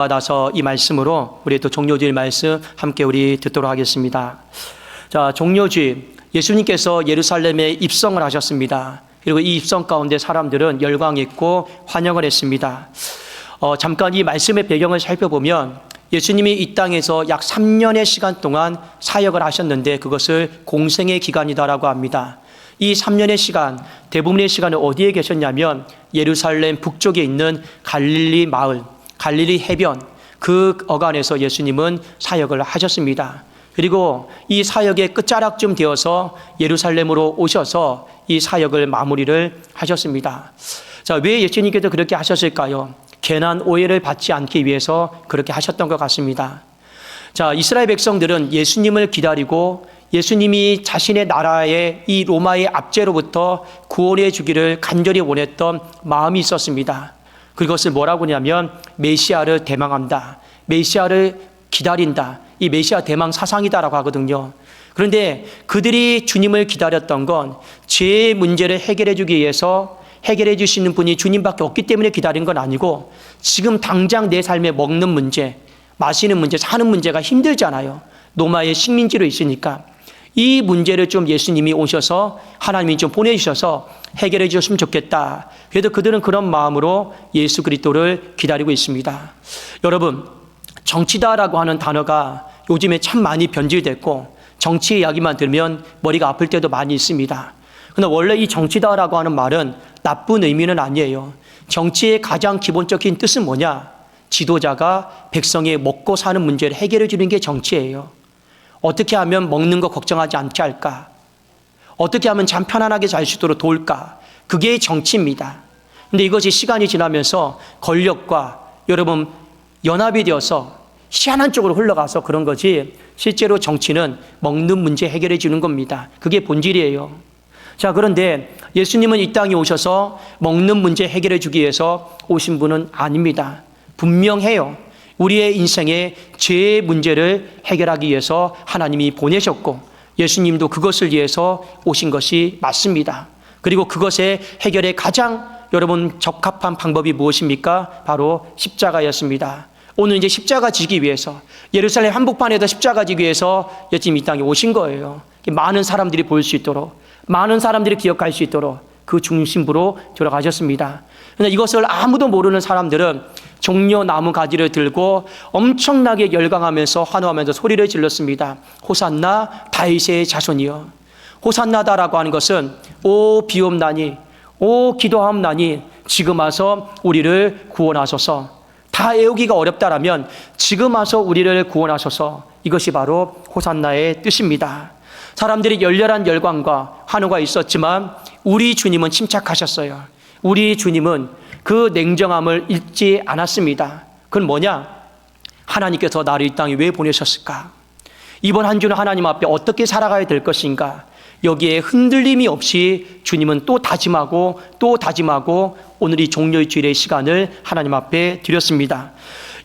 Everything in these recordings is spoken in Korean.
받아서 이 말씀으로 우리 또 종료주일 말씀 함께 우리 듣도록 하겠습니다. 자, 종료주일 예수님께서 예루살렘에 입성을 하셨습니다. 그리고 이 입성 가운데 사람들은 열광했고 환영을 했습니다. 잠깐 이 말씀의 배경을 살펴보면 예수님이 이 땅에서 약 3년의 시간 동안 사역을 하셨는데 그것을 공생의 기간이다라고 합니다. 이 3년의 시간, 대부분의 시간을 어디에 계셨냐면 예루살렘 북쪽에 있는 갈릴리 마을, 갈릴리 해변, 그 어간에서 예수님은 사역을 하셨습니다. 그리고 이 사역의 끝자락쯤 되어서 예루살렘으로 오셔서 이 사역을 마무리를 하셨습니다. 자, 왜 예수님께서 그렇게 하셨을까요? 괜한 오해를 받지 않기 위해서 그렇게 하셨던 것 같습니다. 자, 이스라엘 백성들은 예수님을 기다리고 예수님이 자신의 나라의 이 로마의 압제로부터 구원해 주기를 간절히 원했던 마음이 있었습니다. 그것을 뭐라고 하냐면 메시아를 대망한다, 메시아를 기다린다, 이 메시아 대망 사상이다라고 하거든요. 그런데 그들이 주님을 기다렸던 건 죄의 문제를 해결해 주기 위해서 해결해 주시는 분이 주님밖에 없기 때문에 기다린 건 아니고 지금 당장 내 삶에 먹는 문제, 마시는 문제, 사는 문제가 힘들잖아요. 로마의 식민지로 있으니까 이 문제를 좀 예수님이 오셔서 하나님이 좀 보내주셔서 해결해 주셨으면 좋겠다. 그래도 그들은 그런 마음으로 예수 그리스도를 기다리고 있습니다. 여러분, 정치다라고 하는 단어가 요즘에 참 많이 변질됐고 정치 이야기만 들으면 머리가 아플 때도 많이 있습니다. 그런데 원래 이 정치다라고 하는 말은 나쁜 의미는 아니에요. 정치의 가장 기본적인 뜻은 뭐냐? 지도자가 백성의 먹고 사는 문제를 해결해 주는 게 정치예요. 어떻게 하면 먹는 거 걱정하지 않게 할까? 어떻게 하면 잠 편안하게 잘 수 있도록 도울까? 그게 정치입니다. 근데 이것이 시간이 지나면서 권력과 여러분 연합이 되어서 희한한 쪽으로 흘러가서 그런 거지 실제로 정치는 먹는 문제 해결해 주는 겁니다. 그게 본질이에요. 자, 그런데 예수님은 이 땅에 오셔서 먹는 문제 해결해 주기 위해서 오신 분은 아닙니다. 분명해요. 우리의 인생의 죄의 문제를 해결하기 위해서 하나님이 보내셨고 예수님도 그것을 위해서 오신 것이 맞습니다. 그리고 그것의 해결의 가장 여러분 적합한 방법이 무엇입니까? 바로 십자가였습니다. 오늘 이제 십자가 지기 위해서 예루살렘 한복판에다 십자가 지기 위해서 예수님 이 땅에 오신 거예요. 많은 사람들이 볼 수 있도록, 많은 사람들이 기억할 수 있도록 그 중심부로 들어가셨습니다. 그런데 이것을 아무도 모르는 사람들은 종려 나무 가지를 들고 엄청나게 열광하면서 환호하면서 소리를 질렀습니다. 호산나 다윗의 자손이여. 호산나다라고 하는 것은 오 비옵나니, 오 기도하옵나니 지금 와서 우리를 구원하소서. 다 외우기가 어렵다라면 지금 와서 우리를 구원하소서. 이것이 바로 호산나의 뜻입니다. 사람들이 열렬한 열광과 환호가 있었지만 우리 주님은 침착하셨어요. 우리 주님은 그 냉정함을 잊지 않았습니다. 그건 뭐냐? 하나님께서 나를 이 땅에 왜 보내셨을까? 이번 한 주는 하나님 앞에 어떻게 살아가야 될 것인가? 여기에 흔들림이 없이 주님은 또 다짐하고 또 다짐하고 오늘 이 종료의 주일의 시간을 하나님 앞에 드렸습니다.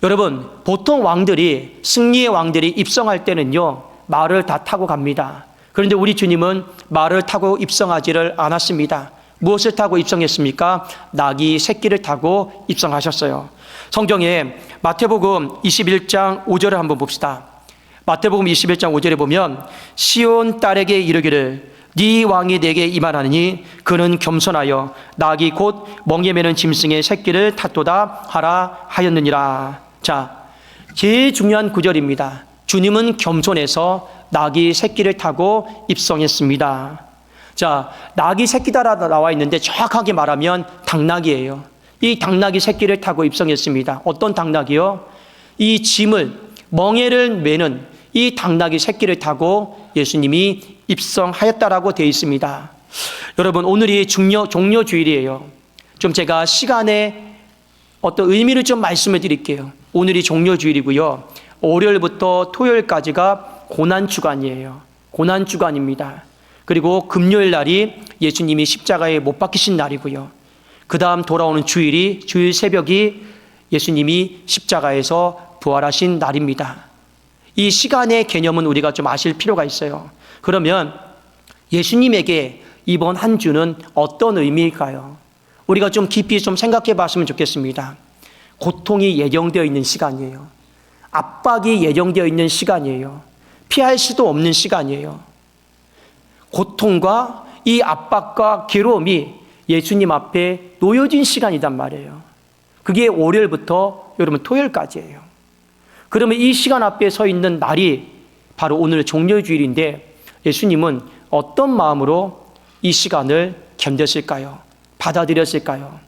여러분, 보통 왕들이, 승리의 왕들이 입성할 때는요 말을 다 타고 갑니다. 그런데 우리 주님은 말을 타고 입성하지를 않았습니다. 무엇을 타고 입성했습니까? 낙이 새끼를 타고 입성하셨어요. 성경에 마태복음 21장 5절을 한번 봅시다. 마태복음 21장 5절에 보면 시온 딸에게 이르기를 네 왕이 내게 임하나니 그는 겸손하여 낙이 곧 멍에 매는 짐승의 새끼를 탔도다 하라 하였느니라. 자, 제일 중요한 구절입니다. 주님은 겸손해서 낙이 새끼를 타고 입성했습니다. 자, 낙이 새끼다라 나와 있는데 정확하게 말하면 당나귀예요. 이 당나귀 새끼를 타고 입성했습니다. 어떤 당나귀요? 이 짐을, 멍에를 매는 이 당나귀 새끼를 타고 예수님이 입성하였다라고 되어 있습니다. 여러분, 오늘이 종료주일이에요. 좀 제가 시간에 어떤 의미를 좀 말씀을 드릴게요. 오늘이 종료주일이고요. 월요일부터 토요일까지가 고난주간이에요. 고난주간입니다. 그리고 금요일 날이 예수님이 십자가에 못 박히신 날이고요. 그 다음 돌아오는 주일이 주일 새벽이 예수님이 십자가에서 부활하신 날입니다. 이 시간의 개념은 우리가 좀 아실 필요가 있어요. 그러면 예수님에게 이번 한 주는 어떤 의미일까요? 우리가 좀 깊이 좀 생각해 봤으면 좋겠습니다. 고통이 예정되어 있는 시간이에요. 압박이 예정되어 있는 시간이에요. 피할 수도 없는 시간이에요. 고통과 이 압박과 괴로움이 예수님 앞에 놓여진 시간이란 말이에요. 그게 월요일부터 여러분 토요일까지예요. 그러면 이 시간 앞에 서 있는 날이 바로 오늘 종려주일인데 예수님은 어떤 마음으로 이 시간을 견뎠을까요? 받아들였을까요?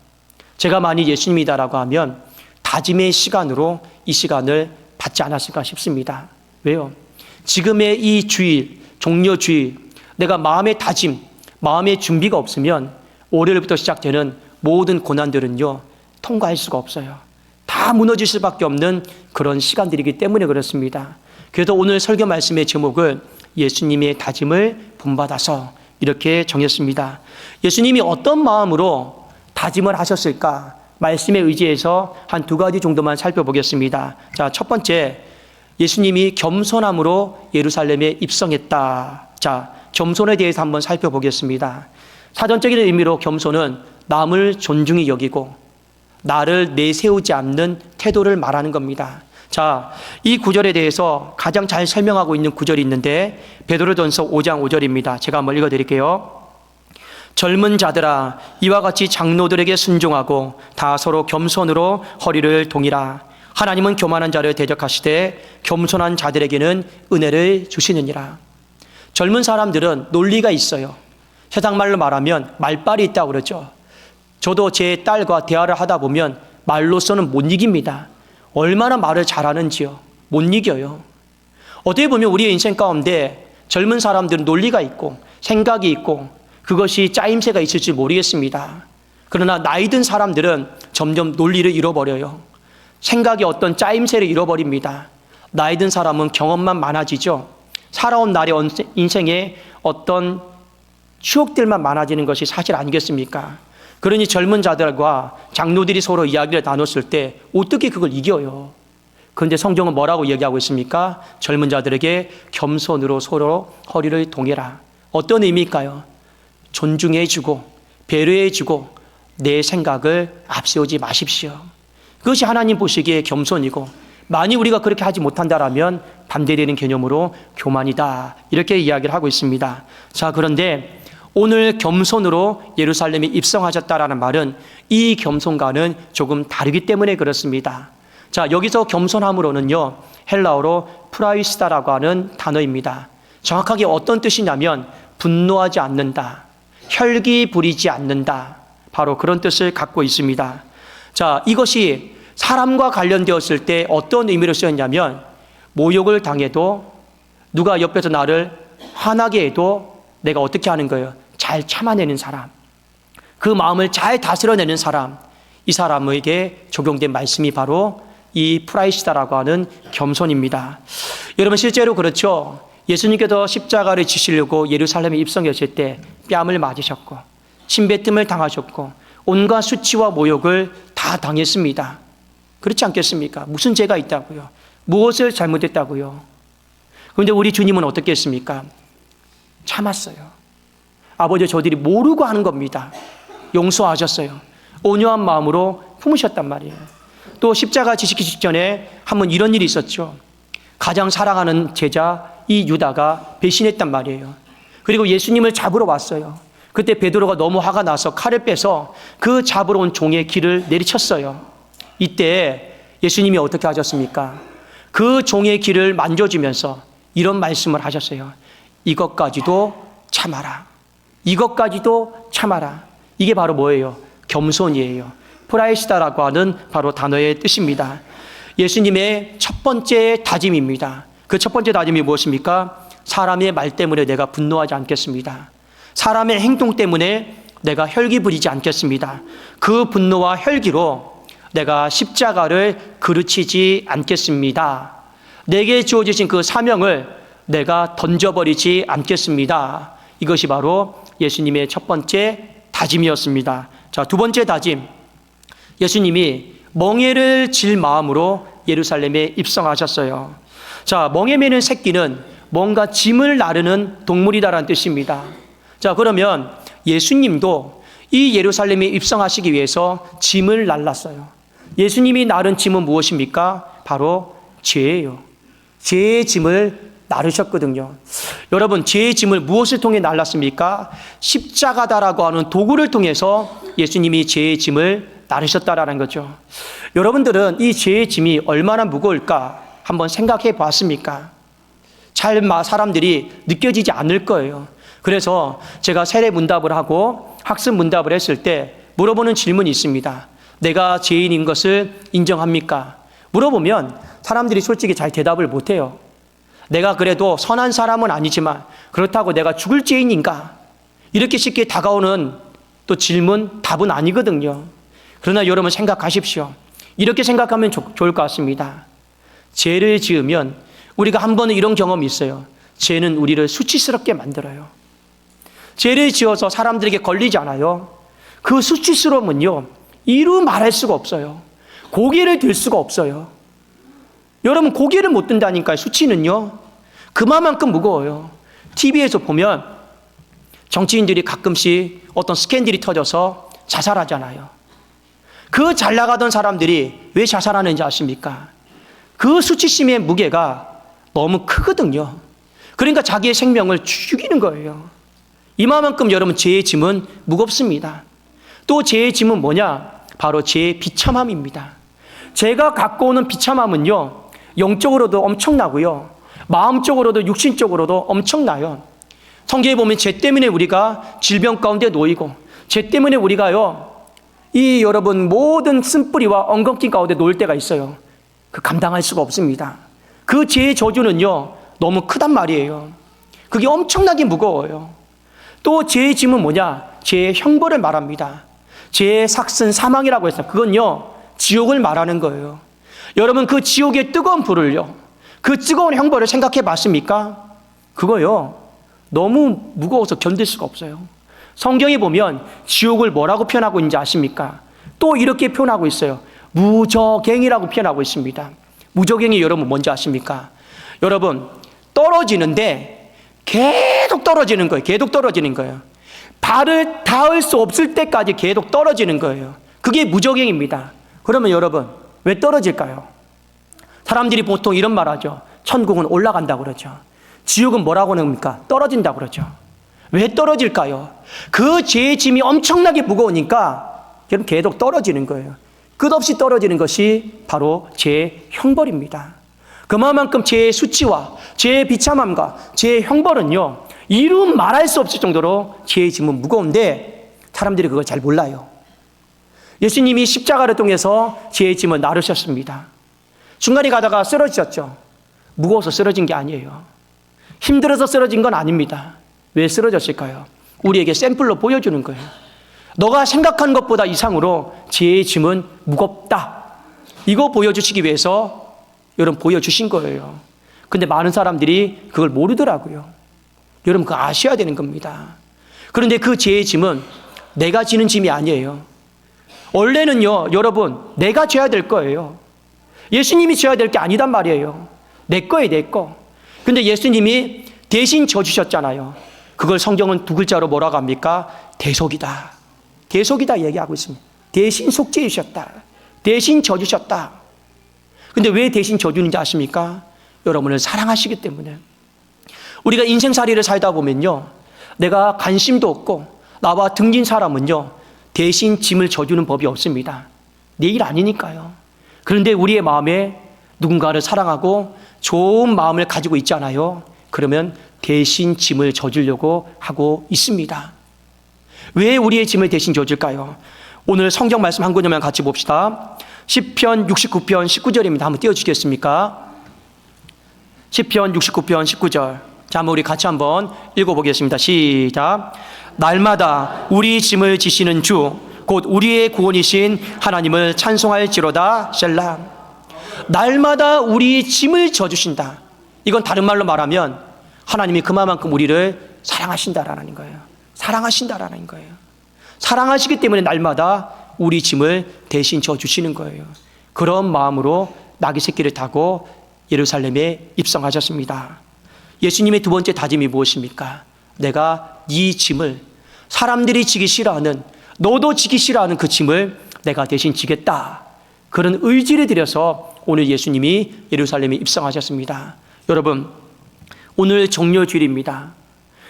제가 만약 예수님이다라고 하면 다짐의 시간으로 이 시간을 받지 않았을까 싶습니다. 왜요? 지금의 이 주일, 종려주일, 내가 마음의 다짐, 마음의 준비가 없으면 월요일부터 시작되는 모든 고난들은요, 통과할 수가 없어요. 다 무너질 수밖에 없는 그런 시간들이기 때문에 그렇습니다. 그래서 오늘 설교 말씀의 제목을 예수님의 다짐을 본받아서 이렇게 정했습니다. 예수님이 어떤 마음으로 다짐을 하셨을까? 말씀에 의지해서 한 두 가지 정도만 살펴보겠습니다. 자, 첫 번째, 예수님이 겸손함으로 예루살렘에 입성했다. 자, 겸손에 대해서 한번 살펴보겠습니다. 사전적인 의미로 겸손은 남을 존중히 여기고 나를 내세우지 않는 태도를 말하는 겁니다. 자, 이 구절에 대해서 가장 잘 설명하고 있는 구절이 있는데 베드로전서 5장 5절입니다. 제가 한번 읽어드릴게요. 젊은 자들아, 이와 같이 장로들에게 순종하고 다 서로 겸손으로 허리를 동이라. 하나님은 교만한 자를 대적하시되 겸손한 자들에게는 은혜를 주시느니라. 젊은 사람들은 논리가 있어요. 세상 말로 말하면 말빨이 있다고 그러죠. 저도 제 딸과 대화를 하다 보면 말로서는 못 이깁니다. 얼마나 말을 잘하는지요. 못 이겨요. 어떻게 보면 우리의 인생 가운데 젊은 사람들은 논리가 있고 생각이 있고 그것이 짜임새가 있을지 모르겠습니다. 그러나 나이 든 사람들은 점점 논리를 잃어버려요. 생각이 어떤 짜임새를 잃어버립니다. 나이 든 사람은 경험만 많아지죠. 살아온 날의 인생에 어떤 추억들만 많아지는 것이 사실 아니겠습니까? 그러니 젊은 자들과 장로들이 서로 이야기를 나눴을 때 어떻게 그걸 이겨요? 그런데 성경은 뭐라고 얘기하고 있습니까? 젊은 자들에게 겸손으로 서로 허리를 동해라. 어떤 의미일까요? 존중해주고 배려해주고 내 생각을 앞세우지 마십시오. 그것이 하나님 보시기에 겸손이고 만약 우리가 그렇게 하지 못한다라면 반대되는 개념으로 교만이다. 이렇게 이야기를 하고 있습니다. 자, 그런데 오늘 겸손으로 예루살렘에 입성하셨다라는 말은 이 겸손과는 조금 다르기 때문에 그렇습니다. 자, 여기서 겸손함으로는요, 헬라어로 프라이스다라고 하는 단어입니다. 정확하게 어떤 뜻이냐면 분노하지 않는다, 혈기 부리지 않는다, 바로 그런 뜻을 갖고 있습니다. 자, 이것이 사람과 관련되었을 때 어떤 의미로 쓰였냐면 모욕을 당해도 누가 옆에서 나를 화나게 해도 내가 어떻게 하는 거예요? 잘 참아내는 사람, 그 마음을 잘 다스려내는 사람, 이 사람에게 적용된 말씀이 바로 이 프라이시다라고 하는 겸손입니다. 여러분 실제로 그렇죠. 예수님께서 십자가를 지시려고 예루살렘에 입성했을 때 뺨을 맞으셨고 침뱉음을 당하셨고 온갖 수치와 모욕을 다 당했습니다. 그렇지 않겠습니까? 무슨 죄가 있다고요? 무엇을 잘못했다고요? 그런데 우리 주님은 어떻게 했습니까? 참았어요. 아버지, 저들이 모르고 하는 겁니다. 용서하셨어요. 온유한 마음으로 품으셨단 말이에요. 또 십자가 지시기 직전에 한번 이런 일이 있었죠. 가장 사랑하는 제자 이 유다가 배신했단 말이에요. 그리고 예수님을 잡으러 왔어요. 그때 베드로가 너무 화가 나서 칼을 빼서 그 잡으러 온 종의 길을 내리쳤어요. 이때 예수님이 어떻게 하셨습니까? 그 종의 길을 만져주면서 이런 말씀을 하셨어요. 이것까지도 참아라. 이것까지도 참아라. 이게 바로 뭐예요? 겸손이에요. 프라이시다라고 하는 바로 단어의 뜻입니다. 예수님의 첫 번째 다짐입니다. 그 첫 번째 다짐이 무엇입니까? 사람의 말 때문에 내가 분노하지 않겠습니다. 사람의 행동 때문에 내가 혈기 부리지 않겠습니다. 그 분노와 혈기로 내가 십자가를 그르치지 않겠습니다. 내게 주어지신 그 사명을 내가 던져버리지 않겠습니다. 이것이 바로 예수님의 첫 번째 다짐이었습니다. 자, 두 번째 다짐. 예수님이 멍에를 질 마음으로 예루살렘에 입성하셨어요. 자, 멍에 매는 새끼는 뭔가 짐을 나르는 동물이다라는 뜻입니다. 자, 그러면 예수님도 이 예루살렘에 입성하시기 위해서 짐을 날랐어요. 예수님이 나른 짐은 무엇입니까? 바로 죄예요. 죄의 짐을 나르셨거든요. 여러분, 죄의 짐을 무엇을 통해 날랐습니까? 십자가다라고 하는 도구를 통해서 예수님이 죄의 짐을 나르셨다라는 거죠. 여러분들은 이 죄의 짐이 얼마나 무거울까 한번 생각해 봤습니까? 잘 사람들이 느껴지지 않을 거예요. 그래서 제가 세례 문답을 하고 학습 문답을 했을 때 물어보는 질문이 있습니다. 내가 죄인인 것을 인정합니까? 물어보면 사람들이 솔직히 잘 대답을 못해요. 내가 그래도 선한 사람은 아니지만 그렇다고 내가 죽을 죄인인가? 이렇게 쉽게 다가오는 또 질문, 답은 아니거든요. 그러나 여러분 생각하십시오. 이렇게 생각하면 좋을 것 같습니다. 죄를 지으면 우리가 한 번은 이런 경험이 있어요. 죄는 우리를 수치스럽게 만들어요. 죄를 지어서 사람들에게 걸리지 않아요. 그 수치스러움은요, 이루 말할 수가 없어요. 고개를 들 수가 없어요. 여러분, 고개를 못 든다니까요. 수치는요, 그만큼 무거워요. TV에서 보면 정치인들이 가끔씩 어떤 스캔들이 터져서 자살하잖아요. 그 잘 나가던 사람들이 왜 자살하는지 아십니까? 그 수치심의 무게가 너무 크거든요. 그러니까 자기의 생명을 죽이는 거예요. 이만큼 여러분 죄의 짐은 무겁습니다. 또 죄의 짐은 뭐냐? 바로 죄의 비참함입니다. 죄가 갖고 오는 비참함은요, 영적으로도 엄청나고요, 마음적으로도 육신적으로도 엄청나요. 성경에 보면 죄 때문에 우리가 질병 가운데 놓이고, 죄 때문에 우리가요, 이 여러분 모든 쓴뿌리와 엉겅퀴 가운데 놓일 때가 있어요. 그 감당할 수가 없습니다. 그 죄의 저주는요, 너무 크단 말이에요. 그게 엄청나게 무거워요. 또 죄의 짐은 뭐냐? 죄의 형벌을 말합니다. 죄의 삭슨 사망이라고 해서 그건요, 지옥을 말하는 거예요. 여러분, 그 지옥의 뜨거운 불을요, 그 뜨거운 형벌을 생각해 봤습니까? 그거요, 너무 무거워서 견딜 수가 없어요. 성경에 보면 지옥을 뭐라고 표현하고 있는지 아십니까? 또 이렇게 표현하고 있어요. 무저갱이라고 표현하고 있습니다. 무저갱이 여러분 뭔지 아십니까? 여러분, 떨어지는데 계속 떨어지는 거예요. 계속 떨어지는 거예요. 발을 닿을 수 없을 때까지 계속 떨어지는 거예요. 그게 무저갱입니다. 그러면 여러분, 왜 떨어질까요? 사람들이 보통 이런 말 하죠. 천국은 올라간다고 그러죠. 지옥은 뭐라고 합니까? 떨어진다고 그러죠. 왜 떨어질까요? 그 죄의 짐이 엄청나게 무거우니까 여러분 계속 떨어지는 거예요. 끝없이 떨어지는 것이 바로 죄의 형벌입니다. 그만큼 죄의 수치와 죄의 비참함과 죄의 형벌은요, 이루 말할 수 없을 정도로 죄의 짐은 무거운데 사람들이 그걸 잘 몰라요. 예수님이 십자가를 통해서 죄의 짐을 나르셨습니다. 중간에 가다가 쓰러지셨죠. 무거워서 쓰러진 게 아니에요. 힘들어서 쓰러진 건 아닙니다. 왜 쓰러졌을까요? 우리에게 샘플로 보여주는 거예요. 너가 생각한 것보다 이상으로 죄의 짐은 무겁다. 이거 보여주시기 위해서 여러분 보여주신 거예요. 근데 많은 사람들이 그걸 모르더라고요. 여러분 그거 아셔야 되는 겁니다. 그런데 그 죄의 짐은 내가 지는 짐이 아니에요. 원래는요, 여러분, 내가 져야 될 거예요. 예수님이 져야 될 게 아니단 말이에요. 내 거예요, 내 거. 근데 예수님이 대신 져주셨잖아요. 그걸 성경은 두 글자로 뭐라고 합니까? 대속이다. 대속이다 얘기하고 있습니다. 대신 속죄해 주셨다. 대신 져주셨다. 근데 왜 대신 져주는지 아십니까? 여러분을 사랑하시기 때문에. 우리가 인생살이를 살다 보면요, 내가 관심도 없고 나와 등진 사람은요, 대신 짐을 져주는 법이 없습니다. 내 일 아니니까요. 그런데 우리의 마음에 누군가를 사랑하고 좋은 마음을 가지고 있잖아요. 그러면 대신 짐을 져주려고 하고 있습니다. 왜 우리의 짐을 대신 져줄까요? 오늘 성경 말씀 한 구절만 같이 봅시다. 시편 69편 19절입니다. 한번 띄워주시겠습니까? 시편 69편 19절. 자, 한번 우리 같이 한번 읽어보겠습니다. 시작. 날마다 우리 짐을 지시는 주, 곧 우리의 구원이신 하나님을 찬송할지로다. 셀라. 날마다 우리 짐을 져주신다. 이건 다른 말로 말하면 하나님이 그만큼 우리를 사랑하신다라는 거예요. 사랑하신다라는 거예요. 사랑하시기 때문에 날마다 우리 짐을 대신 져주시는 거예요. 그런 마음으로 나귀 새끼를 타고 예루살렘에 입성하셨습니다. 예수님의 두 번째 다짐이 무엇입니까? 내가 이 짐을, 사람들이 지기 싫어하는, 너도 지기 싫어하는 그 짐을 내가 대신 지겠다. 그런 의지를 들여서 오늘 예수님이 예루살렘에 입성하셨습니다. 여러분, 오늘 종료주일입니다.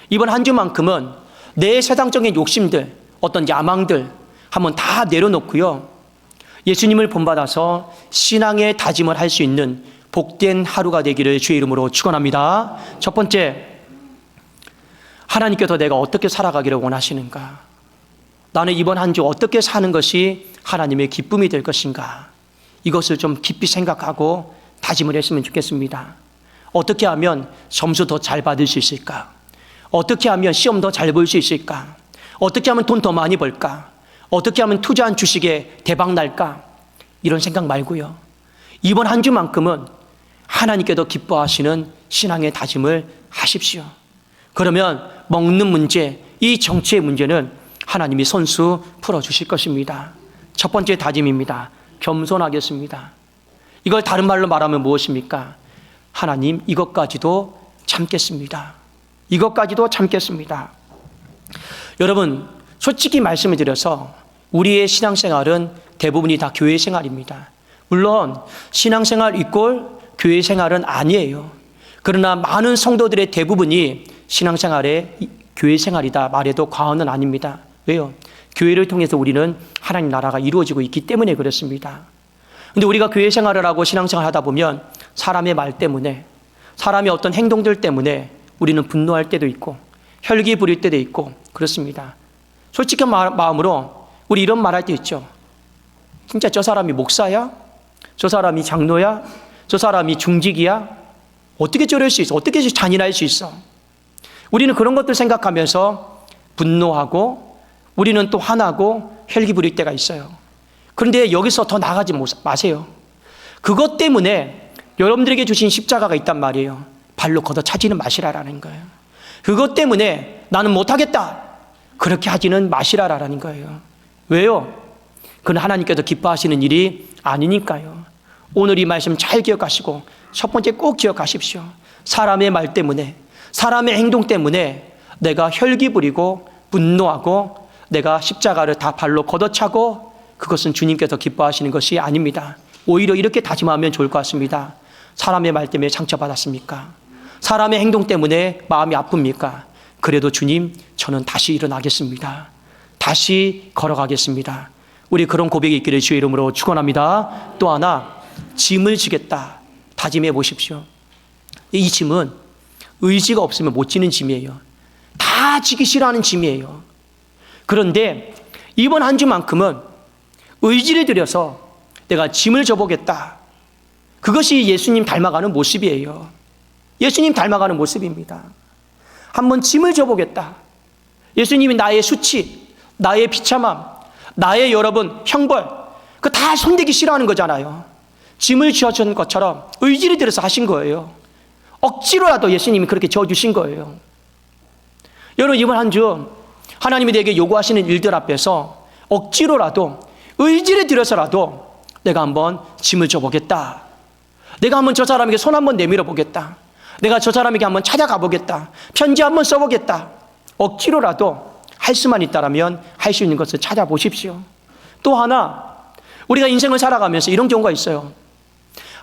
이번 한 주만큼은 내 세상적인 욕심들, 어떤 야망들 한번 다 내려놓고요, 예수님을 본받아서 신앙의 다짐을 할 수 있는 복된 하루가 되기를 주의 이름으로 축원합니다. 첫 번째, 하나님께서 내가 어떻게 살아가기를 원하시는가? 나는 이번 한 주 어떻게 사는 것이 하나님의 기쁨이 될 것인가? 이것을 좀 깊이 생각하고 다짐을 했으면 좋겠습니다. 어떻게 하면 점수 더 잘 받을 수 있을까? 어떻게 하면 시험 더 잘 볼 수 있을까? 어떻게 하면 돈 더 많이 벌까? 어떻게 하면 투자한 주식에 대박 날까? 이런 생각 말고요, 이번 한 주만큼은 하나님께도 기뻐하시는 신앙의 다짐을 하십시오. 그러면 먹는 문제, 이 정치의 문제는 하나님이 손수 풀어주실 것입니다. 첫 번째 다짐입니다. 겸손하겠습니다. 이걸 다른 말로 말하면 무엇입니까? 하나님, 이것까지도 참겠습니다. 이것까지도 참겠습니다. 여러분, 솔직히 말씀을 드려서 우리의 신앙생활은 대부분이 다 교회 생활입니다. 물론 신앙생활 이꼴 교회 생활은 아니에요. 그러나 많은 성도들의 대부분이 신앙생활의 교회 생활이다 말해도 과언은 아닙니다. 왜요? 교회를 통해서 우리는 하나님 나라가 이루어지고 있기 때문에 그렇습니다. 근데 우리가 교회 생활을 하고 신앙생활을 하다 보면 사람의 말 때문에, 사람의 어떤 행동들 때문에 우리는 분노할 때도 있고 혈기 부릴 때도 있고 그렇습니다. 솔직한 마음으로 우리 이런 말 할 때 있죠. 진짜 저 사람이 목사야? 저 사람이 장로야? 저 사람이 중직이야? 어떻게 저럴 수 있어? 어떻게 잔인할 수 있어? 우리는 그런 것들 생각하면서 분노하고 우리는 또 화나고 혈기 부릴 때가 있어요. 그런데 여기서 더 나가지 마세요. 그것 때문에 여러분들에게 주신 십자가가 있단 말이에요. 발로 걷어차지는 마시라라는 거예요. 그것 때문에 나는 못하겠다, 그렇게 하지는 마시라라는 거예요. 왜요? 그건 하나님께서 기뻐하시는 일이 아니니까요. 오늘 이 말씀 잘 기억하시고 첫 번째 꼭 기억하십시오. 사람의 말 때문에, 사람의 행동 때문에 내가 혈기 부리고 분노하고 내가 십자가를 다 발로 걷어차고, 그것은 주님께서 기뻐하시는 것이 아닙니다. 오히려 이렇게 다짐하면 좋을 것 같습니다. 사람의 말 때문에 상처받았습니까? 사람의 행동 때문에 마음이 아픕니까? 그래도 주님, 저는 다시 일어나겠습니다. 다시 걸어가겠습니다. 우리 그런 고백이 있기를 주의 이름으로 축원합니다. 또 하나, 짐을 지겠다 다짐해 보십시오. 이 짐은 의지가 없으면 못 지는 짐이에요. 다 지기 싫어하는 짐이에요. 그런데 이번 한 주만큼은 의지를 들여서 내가 짐을 져보겠다. 그것이 예수님 닮아가는 모습이에요. 예수님 닮아가는 모습입니다. 한번 짐을 져보겠다. 예수님이 나의 수치, 나의 비참함, 나의 여러분 형벌, 그 다 손대기 싫어하는 거잖아요. 짐을 지어준 것처럼 의지를 들여서 하신 거예요. 억지로라도 예수님이 그렇게 지어주신 거예요. 여러분, 이번 한 주 하나님이 내게 요구하시는 일들 앞에서 억지로라도 의지를 들여서라도 내가 한번 짐을 져보겠다. 내가 한번 저 사람에게 손 한번 내밀어 보겠다. 내가 저 사람에게 한번 찾아가 보겠다. 편지 한번 써보겠다. 억지로라도 할 수만 있다라면 할 수 있는 것을 찾아보십시오. 또 하나, 우리가 인생을 살아가면서 이런 경우가 있어요.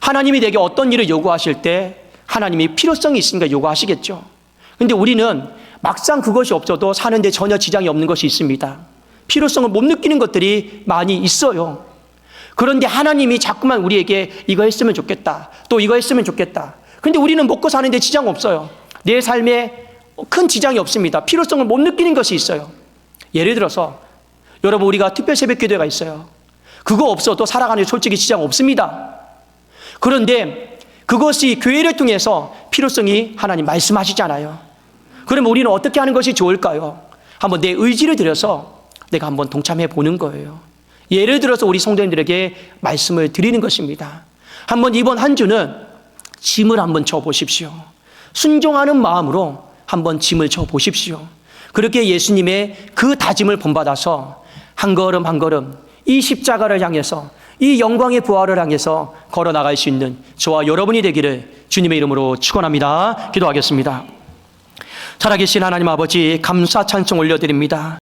하나님이 내게 어떤 일을 요구하실 때 하나님이 필요성이 있으니까 요구하시겠죠. 그런데 우리는 막상 그것이 없어도 사는데 전혀 지장이 없는 것이 있습니다. 필요성을 못 느끼는 것들이 많이 있어요. 그런데 하나님이 자꾸만 우리에게 이거 했으면 좋겠다, 또 이거 했으면 좋겠다. 그런데 우리는 먹고 사는데 지장 없어요. 내 삶에 큰 지장이 없습니다. 필요성을 못 느끼는 것이 있어요. 예를 들어서 여러분, 우리가 특별 새벽 기도회가 있어요. 그거 없어도 살아가는 데 솔직히 지장 없습니다. 그런데 그것이 교회를 통해서 필요성이 하나님 말씀하시잖아요. 그러면 우리는 어떻게 하는 것이 좋을까요? 한번 내 의지를 들여서 내가 한번 동참해 보는 거예요. 예를 들어서 우리 성도님들에게 말씀을 드리는 것입니다. 한번 이번 한 주는 짐을 한번 져보십시오. 순종하는 마음으로 한번 짐을 져보십시오. 그렇게 예수님의 그 다짐을 본받아서 한 걸음 한 걸음 이 십자가를 향해서, 이 영광의 부활을 향해서 걸어나갈 수 있는 저와 여러분이 되기를 주님의 이름으로 축원합니다. 기도하겠습니다. 살아계신 하나님 아버지, 감사 찬송 올려드립니다.